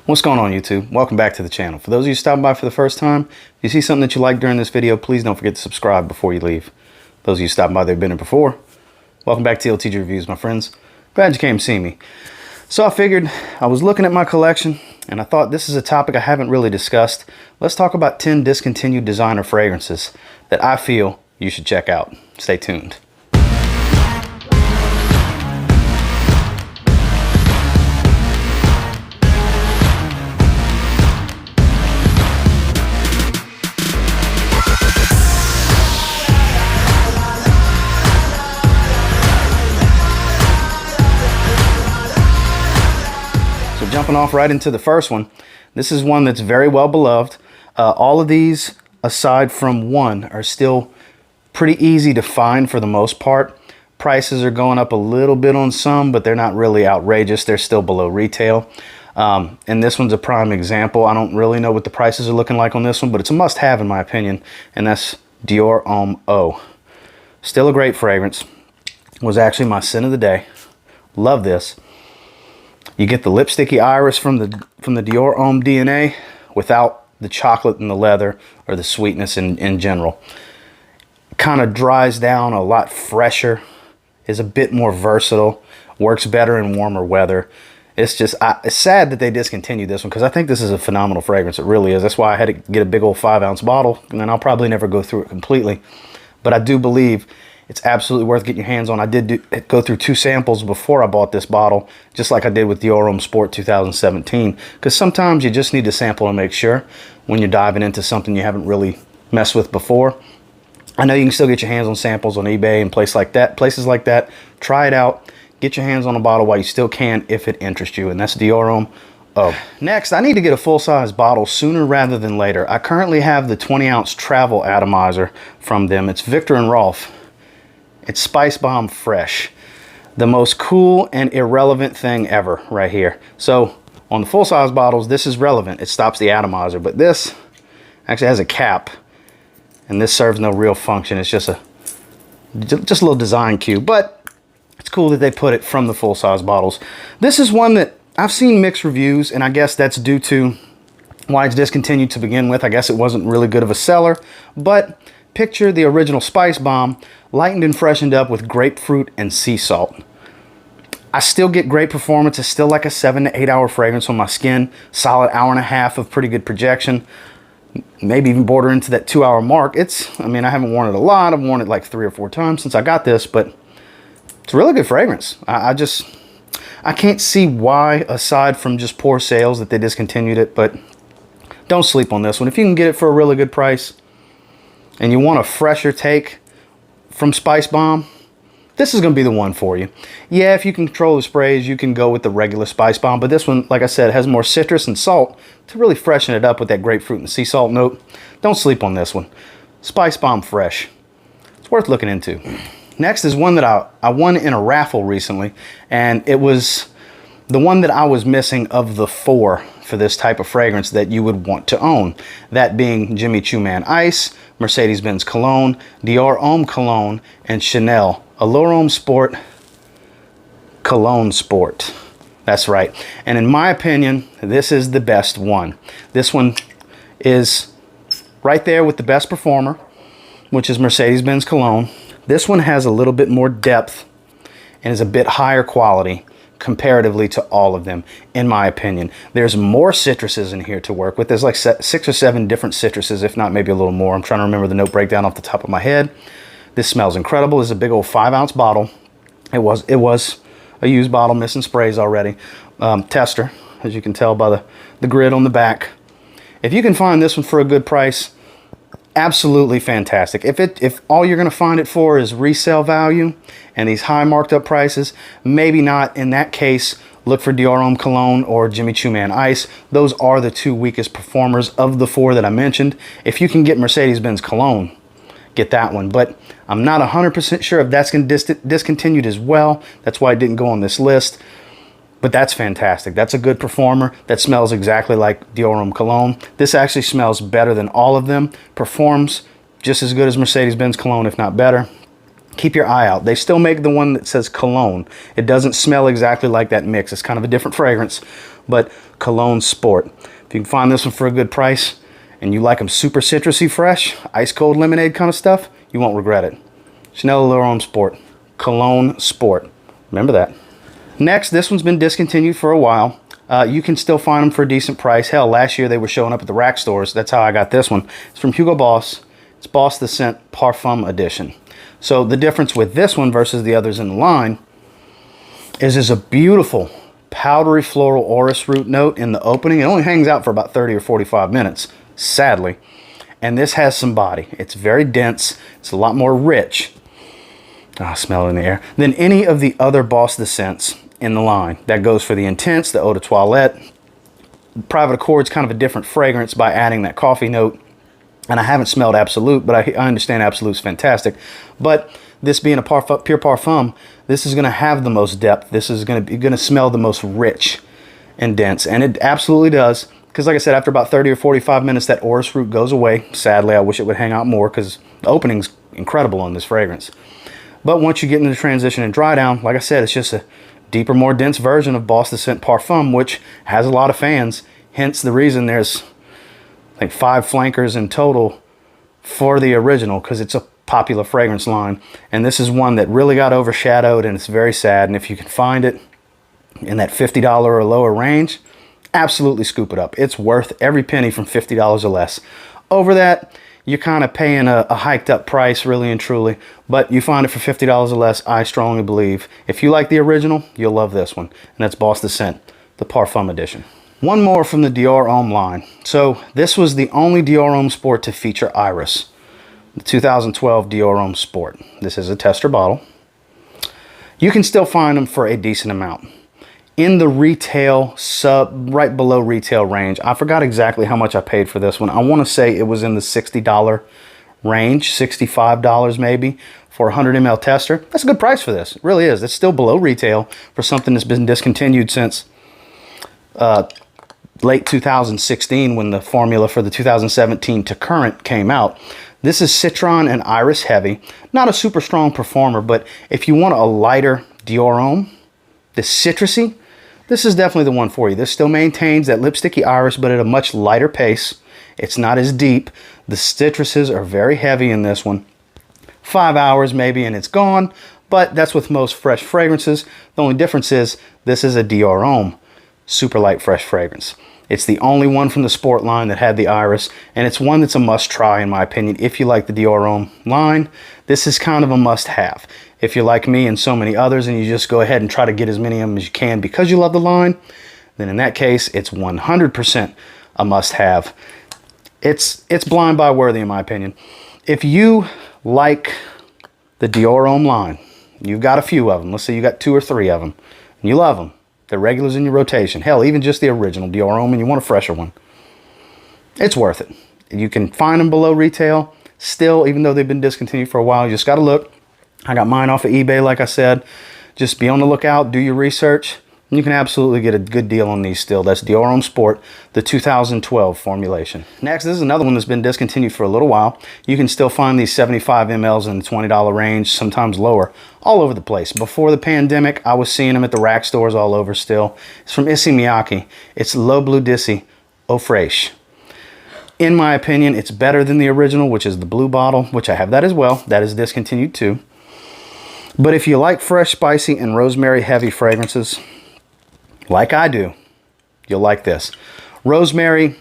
What's going on, YouTube? Welcome back to the channel. For those of you stopping by for the first time, if you see something that you like during this video, please don't forget to subscribe before you leave. Those of you stopping by that have been here before, welcome back to TLTG Reviews, my friends. Glad you came to see me. So I figured, I was looking at my collection and I thought this is a topic I haven't really discussed. Let's talk about 10 discontinued designer fragrances that I feel you should check out. Stay tuned. Jumping off right into the first one, this is one that's very well beloved. All of these, aside from one, are still pretty easy to find for the most part. Prices are going up a little bit on some, but they're not really outrageous. They're still below retail. And this one's a prime example. I don't really know what the prices are looking like on this one, but it's a must-have in my opinion, and that's Dior Homme O. Still a great fragrance. Was actually my scent of the day. Love this. You get the lipsticky iris from the Dior Homme DNA without the chocolate and the leather or the sweetness in general. Kind of dries down a lot fresher, is a bit more versatile, works better in warmer weather. It's just, it's sad that they discontinued this one because I think this is a phenomenal fragrance. It really is. That's why I had to get a big old 5-ounce bottle, and then I'll probably never go through it completely. But I do believe it's absolutely worth getting your hands on. I did go through 2 samples before I bought this bottle, just like I did with Dior Homme Sport 2017. Because sometimes you just need to sample and make sure when you're diving into something you haven't really messed with before. I know you can still get your hands on samples on eBay and places like that. Try it out. Get your hands on a bottle while you still can if it interests you. And that's Dior Homme O. Next, I need to get a full-size bottle sooner rather than later. I currently have the 20-ounce travel atomizer from them. It's Viktor and Rolf. It's Spice Balm Fresh. The most cool and irrelevant thing ever right here. So on the full-size bottles, this is relevant. It stops the atomizer, but this actually has a cap, and this serves no real function. It's just a little design cue, but it's cool that they put it from the full-size bottles. This is one that I've seen mixed reviews, and I guess that's due to why it's discontinued to begin with. I guess it wasn't really good of a seller, but picture the original Spice Bomb lightened and freshened up with grapefruit and sea salt. I still get great performance. It's still like a 7 to 8 hour fragrance on my skin. Solid hour and a half of pretty good projection. Maybe even border into that 2-hour mark. I mean, I haven't worn it a lot. I've worn it like 3 or 4 times since I got this, but it's a really good fragrance. I can't see why, aside from just poor sales, that they discontinued it, but don't sleep on this one. If you can get it for a really good price and you want a fresher take from Spice Bomb, this is going to be the one for you. Yeah, if you can control the sprays, you can go with the regular Spice Bomb, but this one, like I said, has more citrus and salt to really freshen it up with that grapefruit and sea salt note. Don't sleep on this one. Spice Bomb Fresh. It's worth looking into. Next is one that I won in a raffle recently, and it was the one that I was missing of the 4 for this type of fragrance that you would want to own. That being Choo Man Ice, Mercedes-Benz Cologne, Dior Homme Cologne, and Chanel Allure Homme Sport Cologne Sport. That's right. And in my opinion, this is the best one. This one is right there with the best performer, which is Mercedes-Benz Cologne. This one has a little bit more depth and is a bit higher quality comparatively to all of them, in my opinion. There's more citruses in here to work with. There's like 6 or 7 different citruses, if not maybe a little more. I'm trying to remember the note breakdown off the top of my head. This smells incredible. This is a big old 5-ounce bottle. It was a used bottle, missing sprays already. Tester, as you can tell by the grid on the back. If you can find this one for a good price, absolutely fantastic. If all you're going to find it for is resale value and these high marked up prices, maybe not. In that case, look for Dior Homme Cologne or Choo Man Ice. Those are the 2 weakest performers of the 4 that I mentioned. If you can get Mercedes-Benz Cologne, get that one. But I'm not 100% sure if that's going to discontinued as well. That's why it didn't go on this list. But that's fantastic. That's a good performer that smells exactly like Dior Homme Cologne. This actually smells better than all of them. Performs just as good as Mercedes-Benz Cologne, if not better. keep your eye out. They still make the one that says Cologne. It doesn't smell exactly like that mix. It's kind of a different fragrance, but Cologne Sport. If you can find this one for a good price and you like them super citrusy fresh, ice cold lemonade kind of stuff, you won't regret it. Chanel L'Homme Sport, Cologne Sport. Remember that. Next, this one's been discontinued for a while. You can still find them for a decent price. Hell, last year they were showing up at the rack stores. That's how I got this one. It's from Hugo Boss. It's Boss the Scent Parfum Edition. So the difference with this one versus the others in the line is there's a beautiful powdery floral orris root note in the opening. It only hangs out for about 30 or 45 minutes, sadly. And this has some body. It's very dense. It's a lot more rich. I smell it in the air. Than any of the other Boss the Scents in the line. That goes for the Intense, the Eau de Toilette. Private Accord's kind of a different fragrance by adding that coffee note. And I haven't smelled Absolute, but I understand Absolute's fantastic. But this being a pure parfum, this is going to have the most depth. This is going to smell the most rich and dense. And it absolutely does. Because like I said, after about 30 or 45 minutes, that orris root goes away. Sadly, I wish it would hang out more because the opening's incredible on this fragrance. But once you get into the transition and dry down, like I said, it's just a deeper, more dense version of Boss the Scent Parfum, which has a lot of fans. Hence the reason there's, I think, 5 flankers in total for the original, because it's a popular fragrance line. And this is one that really got overshadowed, and it's very sad. And if you can find it in that $50 or lower range, absolutely scoop it up. It's worth every penny from $50 or less. Over that, you're kind of paying a hiked up price, really and truly. But you find it for $50 or less, I strongly believe. If you like the original, you'll love this one. And that's Boss the Scent, the Parfum Edition. One more from the Dior Homme line. So this was the only Dior Homme Sport to feature iris. The 2012 Dior Homme Sport. This is a tester bottle. You can still find them for a decent amount. In the retail, right below retail range. I forgot exactly how much I paid for this one. I want to say it was in the $60 range, $65 maybe, for a 100 ml tester. That's a good price for this. It really is. It's still below retail for something that's been discontinued since late 2016 when the formula for the 2017 to current came out. This is citron and iris heavy. Not a super strong performer, but if you want a lighter Dior Homme, this citrusy, this is definitely the one for you. This still maintains that lipsticky iris, but at a much lighter pace. It's not as deep. The citruses are very heavy in this one. 5 hours maybe and it's gone, but that's with most fresh fragrances. The only difference is this is a Dior Homme super light fresh fragrance. It's the only one from the Sport line that had the iris, and it's one that's a must-try in my opinion. If you like the Dior Homme line, this is kind of a must-have. If you're like me and so many others and you just go ahead and try to get as many of them as you can because you love the line, then in that case, it's 100% a must-have. It's blind buy worthy in my opinion. If you like the Dior Homme line, you've got a few of them. Let's say you got 2 or 3 of them, and you love them. They're regulars in your rotation. Hell, even just the original Dior Homme, and you want a fresher one. It's worth it. You can find them below retail still, even though they've been discontinued for a while. You just got to look. I got mine off of eBay, like I said. Just be on the lookout. Do your research. You can absolutely get a good deal on these still. That's Dior Homme Sport, the 2012 formulation. Next, this is another one that's been discontinued for a little while. You can still find these 75 mLs in the $20 range, sometimes lower, all over the place. Before the pandemic, I was seeing them at the rack stores all over still. It's from Issey Miyake. It's Le Bleu d'Issey Eau Fraiche. In my opinion, it's better than the original, which is the blue bottle, which I have that as well. That is discontinued too. But if you like fresh, spicy, and rosemary heavy fragrances, like I do, you'll like this. Rosemary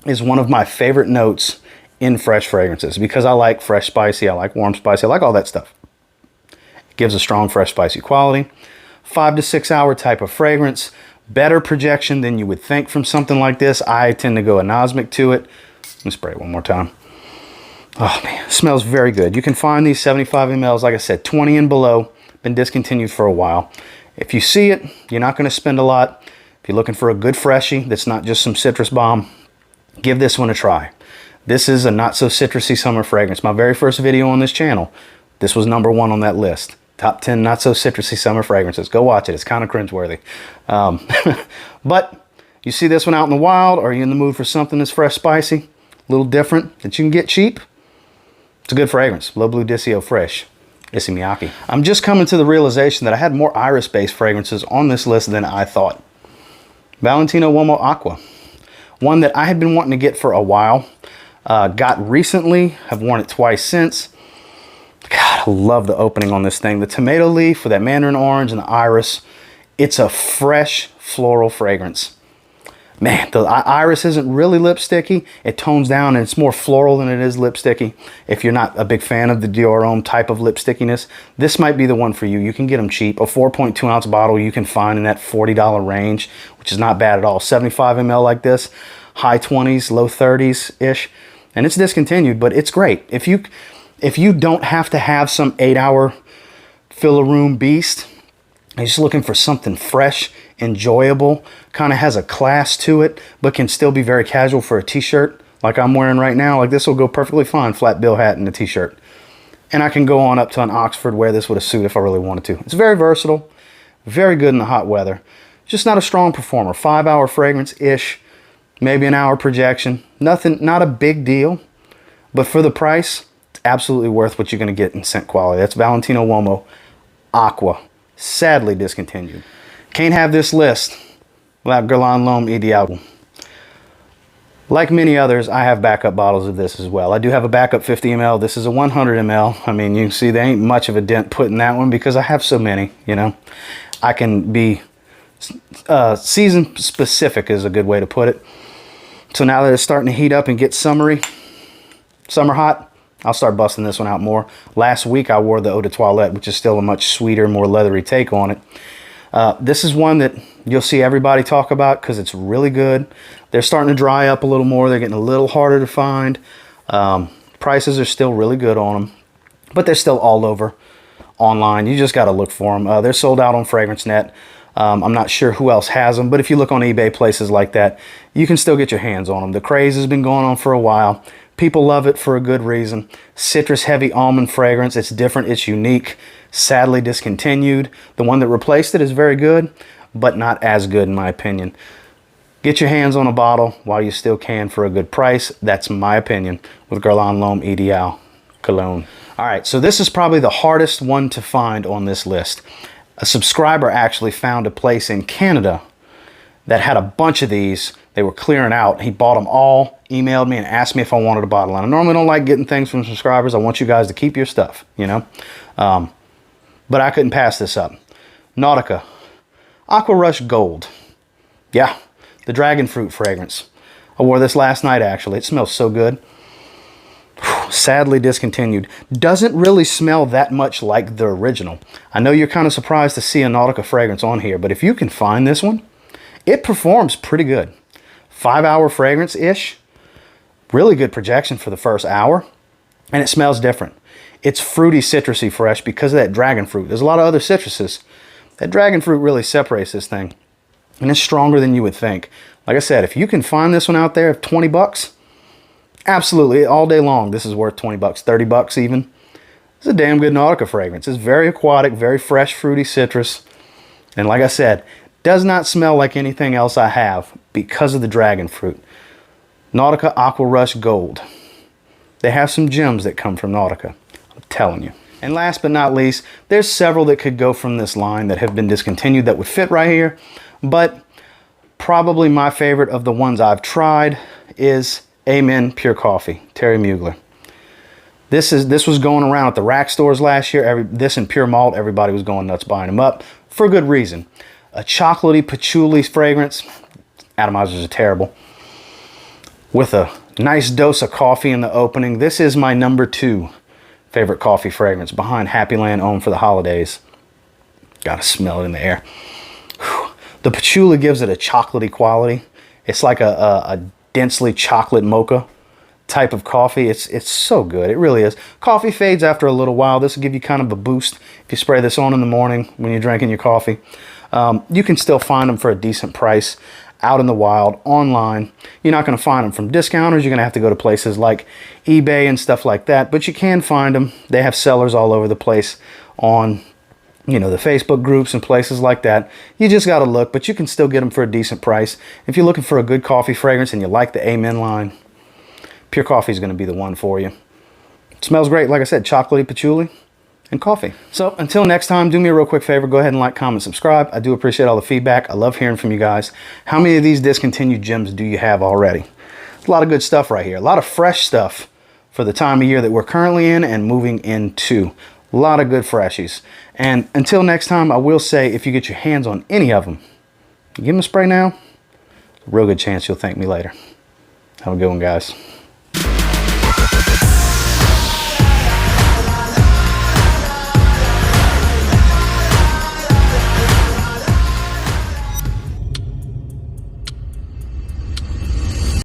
is one of my favorite notes in fresh fragrances because I like fresh, spicy, I like warm, spicy, I like all that stuff. It gives a strong, fresh, spicy quality. 5 to 6 hour type of fragrance. Better projection than you would think from something like this. I tend to go anosmic to it. Let me spray it one more time. Oh man, it smells very good. You can find these 75 mLs, like I said, 20 and below. Been discontinued for a while. If you see it, you're not going to spend a lot. If you're looking for a good freshie that's not just some citrus bomb, give this one a try. This is a not so citrusy summer fragrance. My very first video on this channel, this was #1 on that list. Top 10 not so citrusy summer fragrances. Go watch it. It's kind of cringeworthy. But you see this one out in the wild, or are you in the mood for something that's fresh, spicy, a little different, that you can get cheap? It's a good fragrance. Le Bleu d'Issey Eau Fraiche. Issey Miyake. I'm just coming to the realization that I had more iris-based fragrances on this list than I thought. Valentino Uomo Aqua. One that I had been wanting to get for a while. Got recently, have worn it twice since. God, I love the opening on this thing. The tomato leaf with that mandarin orange and the iris. It's a fresh floral fragrance. Man, the iris isn't really lipsticky. It tones down and it's more floral than it is lipsticky. If you're not a big fan of the Dior Homme type of lipstickiness, this might be the one for you. You can get them cheap. A 4.2 ounce bottle you can find in that $40 range, which is not bad at all. 75 ml like this, high 20s, low 30s-ish. And it's discontinued, but it's great. If you don't have to have some 8-hour fill-a-room beast, you're just looking for something fresh, enjoyable, kind of has a class to it, but can still be very casual for a t-shirt like I'm wearing right now. Like this will go perfectly fine, flat bill hat and a t-shirt. And I can go on up to an Oxford, wear this with a suit if I really wanted to. It's very versatile, very good in the hot weather. Just not a strong performer. 5-hour fragrance-ish, maybe an hour projection. Nothing, not a big deal, but for the price, it's absolutely worth what you're gonna get in scent quality. That's Valentino Uomo Aqua, sadly discontinued. Can't have this list without Guerlain L'Homme Ideal. Like many others, I have backup bottles of this as well. I do have a backup 50 ml. This is a 100 ml. I mean, you can see there ain't much of a dent put in that one because I have so many, you know. I can be season specific is a good way to put it. So now that it's starting to heat up and get summer hot, I'll start busting this one out more. Last week I wore the Eau de Toilette, which is still a much sweeter, more leathery take on it. This is one that you'll see everybody talk about because it's really good. They're starting to dry up a little more. They're getting a little harder to find. Prices are still really good on them, but they're still all over online. You just got to look for them. They're sold out on FragranceNet. I'm not sure who else has them, but if you look on eBay, places like that, you can still get your hands on them. The craze has been going on for a while. People love it for a good reason. Citrus heavy almond fragrance. It's different. It's unique. Sadly discontinued. The one that replaced it is very good, but not as good in my opinion. Get your hands on a bottle while you still can for a good price. That's my opinion with Guerlain L'Homme Ideal Cologne. All right, so this is probably the hardest one to find on this list. A subscriber actually found a place in Canada that had a bunch of these. They were clearing out. He bought them all, emailed me, and asked me if I wanted a bottle. And I normally don't like getting things from subscribers. I want you guys to keep your stuff, you know. But I couldn't pass this up. Nautica Aqua Rush Gold. Yeah, the dragon fruit fragrance. I wore this last night, actually. It smells so good. Sadly discontinued. Doesn't really smell that much like the original. I know you're kind of surprised to see a Nautica fragrance on here, but if you can find this one, it performs pretty good. 5-hour fragrance-ish. Really good projection for the first hour. And it smells different. It's fruity, citrusy fresh because of that dragon fruit. There's a lot of other citruses. That dragon fruit really separates this thing. And it's stronger than you would think. Like I said, if you can find this one out there at 20 bucks, absolutely, all day long, this is worth 20 bucks, 30 bucks even. It's a damn good Nautica fragrance. It's very aquatic, very fresh, fruity citrus. And like I said, does not smell like anything else I have because of the dragon fruit. Nautica Aqua Rush Gold. They have some gems that come from Nautica. I'm telling you. And last but not least, there's several that could go from this line that have been discontinued that would fit right here. But probably my favorite of the ones I've tried is Amen Pure Coffee, Thierry Mugler. This was going around at the rack stores last year. This and Pure Malt, everybody was going nuts buying them up for good reason. A chocolatey patchouli fragrance. Atomizers are terrible. With a nice dose of coffee in the opening. This is my number 2 favorite coffee fragrance behind Happyland Homme for the holidays. Gotta smell it in the air. Whew. The patchouli gives it a chocolatey quality. It's like a densely chocolate mocha type of coffee. It's so good. It really is. Coffee fades after a little while. This will give you kind of a boost if you spray this on in the morning when you're drinking your coffee. You can still find them for a decent price out in the wild, online. You're not going to find them from discounters. You're going to have to go to places like eBay and stuff like that, but you can find them. They have sellers all over the place on, you know, the Facebook groups and places like that. You just got to look, but you can still get them for a decent price. If you're looking for a good coffee fragrance and you like the Amen line, Pure Coffee is going to be the one for you. It smells great. Like I said, chocolatey patchouli. and coffee. So until next time, do me a real quick favor. Go ahead and like, comment, subscribe. I do appreciate all the feedback. I love hearing from you guys. How many of these discontinued gems do you have already? A lot of good stuff right here. A lot of fresh stuff for the time of year that we're currently in and moving into. A lot of good freshies. And until next time, I will say, if you get your hands on any of them, you give them a spray now, real good chance you'll thank me later. Have a good one, guys.